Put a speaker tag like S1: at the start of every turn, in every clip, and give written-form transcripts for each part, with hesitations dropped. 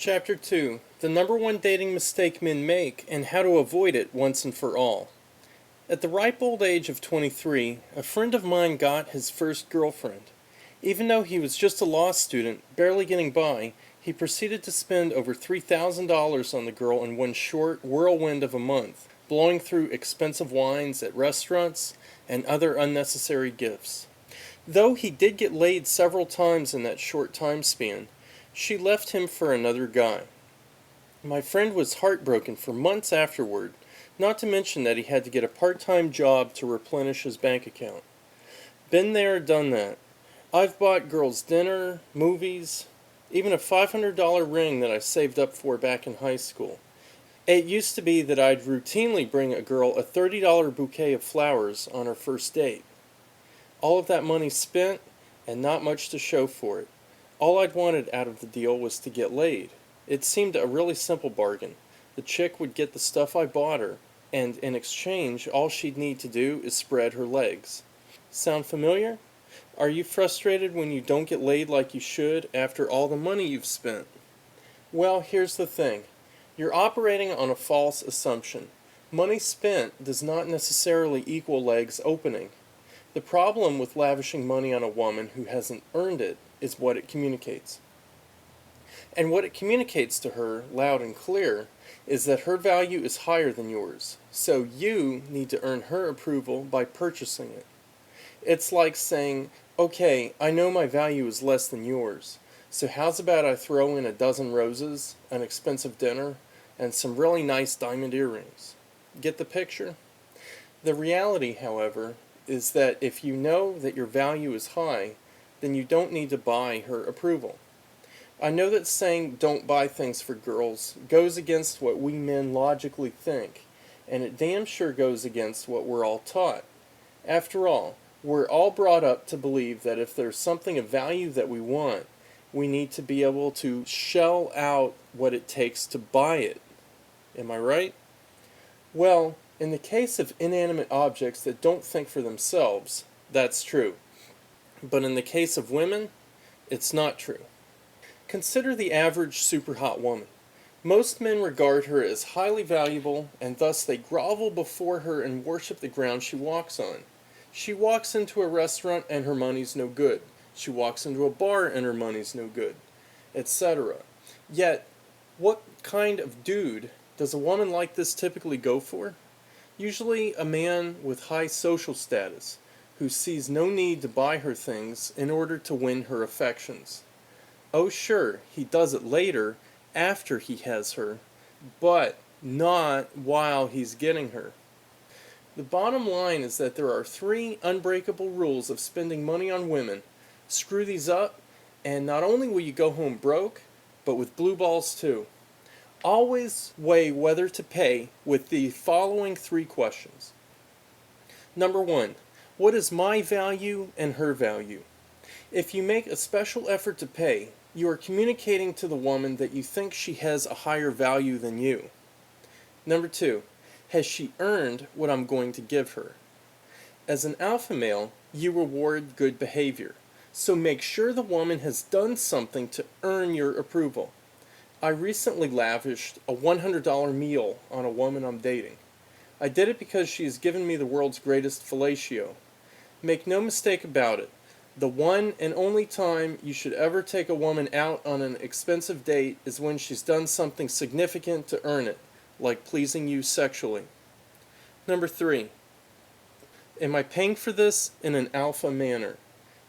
S1: Chapter 2: The number one dating mistake men make and how to avoid it once and for all. At the ripe old age of 23, a friend of mine got his first girlfriend. Even though he was just a law student, barely getting by, he proceeded to spend over $3,000 on the girl in one short whirlwind of a month, blowing through expensive wines at restaurants and other unnecessary gifts. Though he did get laid several times in that short time span, she left him for another guy. My friend was heartbroken for months afterward, not to mention that he had to get a part-time job to replenish his bank account. Been there, done that. I've bought girls dinner, movies, even a $500 ring that I saved up for back in high school. It used to be that I'd routinely bring a girl a $30 bouquet of flowers on her first date. All of that money spent, and not much to show for it. All I'd wanted out of the deal was to get laid. It seemed a really simple bargain. The chick would get the stuff I bought her, and in exchange, all she'd need to do is spread her legs. Sound familiar? Are you frustrated when you don't get laid like you should after all the money you've spent? Well, here's the thing. You're operating on a false assumption. Money spent does not necessarily equal legs opening. The problem with lavishing money on a woman who hasn't earned it is what it communicates. And what it communicates to her, loud and clear, is that her value is higher than yours, so you need to earn her approval by purchasing it. It's like saying, okay, I know my value is less than yours, so how's about I throw in a dozen roses, an expensive dinner, and some really nice diamond earrings? Get the picture? The reality, however, is that if you know that your value is high, then you don't need to buy her approval. I know that saying don't buy things for girls goes against what we men logically think, and it damn sure goes against what we're all taught. After all, we're all brought up to believe that if there's something of value that we want, we need to be able to shell out what it takes to buy it. Am I right? Well, in the case of inanimate objects that don't think for themselves, that's true. But in the case of women, it's not true. Consider the average super hot woman. Most men regard her as highly valuable, and thus they grovel before her and worship the ground she walks on. She walks into a restaurant and her money's no good. She walks into a bar and her money's no good, etc. Yet, what kind of dude does a woman like this typically go for? Usually a man with high social status, who sees no need to buy her things in order to win her affections. Oh sure, he does it later, after he has her, but not while he's getting her. The bottom line is that there are 3 unbreakable rules of spending money on women. Screw these up, and not only will you go home broke, but with blue balls too. Always weigh whether to pay with the following 3 questions. Number 1. What is my value and her value? If you make a special effort to pay, you are communicating to the woman that you think she has a higher value than you. Number 2. Has she earned what I'm going to give her? As an alpha male, you reward good behavior, so make sure the woman has done something to earn your approval. I recently lavished a $100 meal on a woman I'm dating. I did it because she has given me the world's greatest fellatio. Make no mistake about it, the one and only time you should ever take a woman out on an expensive date is when she's done something significant to earn it, like pleasing you sexually. Number 3. Am I paying for this in an alpha manner?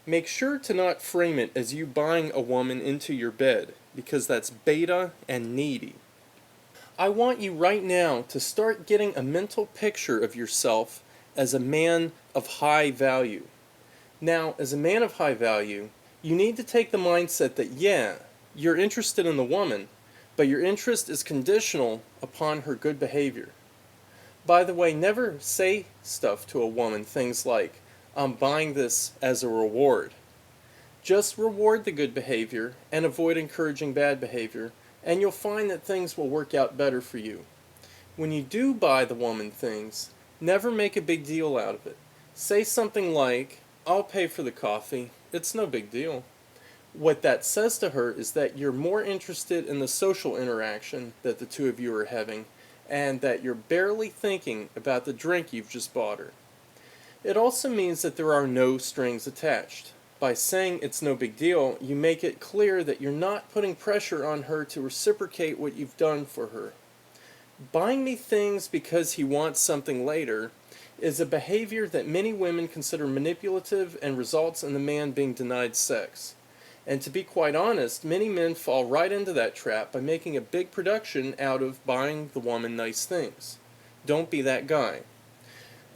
S1: Make sure to not frame it as you buying a woman into your bed, because that's beta and needy. I want you right now to start getting a mental picture of yourself as a man of high value. Now, as a man of high value, you need to take the mindset that, yeah, you're interested in the woman, but your interest is conditional upon her good behavior. By the way, never say stuff to a woman, things like, I'm buying this as a reward. Just reward the good behavior and avoid encouraging bad behavior, and you'll find that things will work out better for you. When you do buy the woman things, never make a big deal out of it. Say something like, I'll pay for the coffee, it's no big deal. What that says to her is that you're more interested in the social interaction that the two of you are having, and that you're barely thinking about the drink you've just bought her. It also means that there are no strings attached. By saying it's no big deal, you make it clear that you're not putting pressure on her to reciprocate what you've done for her. Buying me things because he wants something later is a behavior that many women consider manipulative and results in the man being denied sex. And to be quite honest, many men fall right into that trap by making a big production out of buying the woman nice things. Don't be that guy.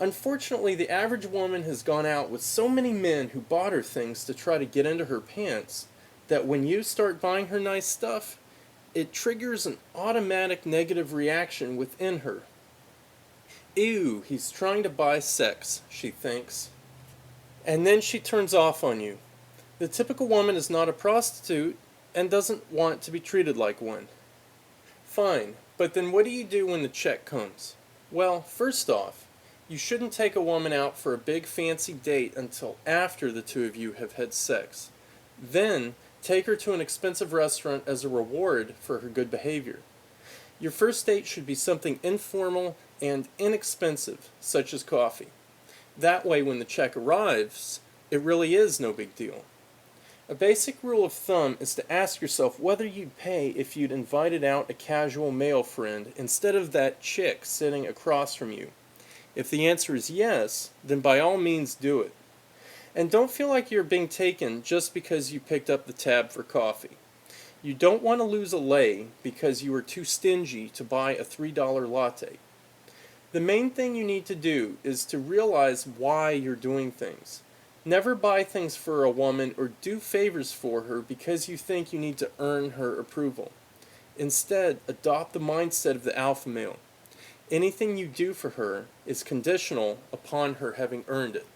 S1: Unfortunately, the average woman has gone out with so many men who bought her things to try to get into her pants that when you start buying her nice stuff, it triggers an automatic negative reaction within her. Ew, he's trying to buy sex, she thinks. And then she turns off on you. The typical woman is not a prostitute and doesn't want to be treated like one. Fine, but then what do you do when the check comes? Well, first off, you shouldn't take a woman out for a big fancy date until after the two of you have had sex. Then, take her to an expensive restaurant as a reward for her good behavior. Your first date should be something informal and inexpensive, such as coffee. That way, when the check arrives, it really is no big deal. A basic rule of thumb is to ask yourself whether you'd pay if you'd invited out a casual male friend instead of that chick sitting across from you. If the answer is yes, then by all means do it. And don't feel like you're being taken just because you picked up the tab for coffee. You don't want to lose a lay because you were too stingy to buy a $3 latte. The main thing you need to do is to realize why you're doing things. Never buy things for a woman or do favors for her because you think you need to earn her approval. Instead, adopt the mindset of the alpha male. Anything you do for her is conditional upon her having earned it.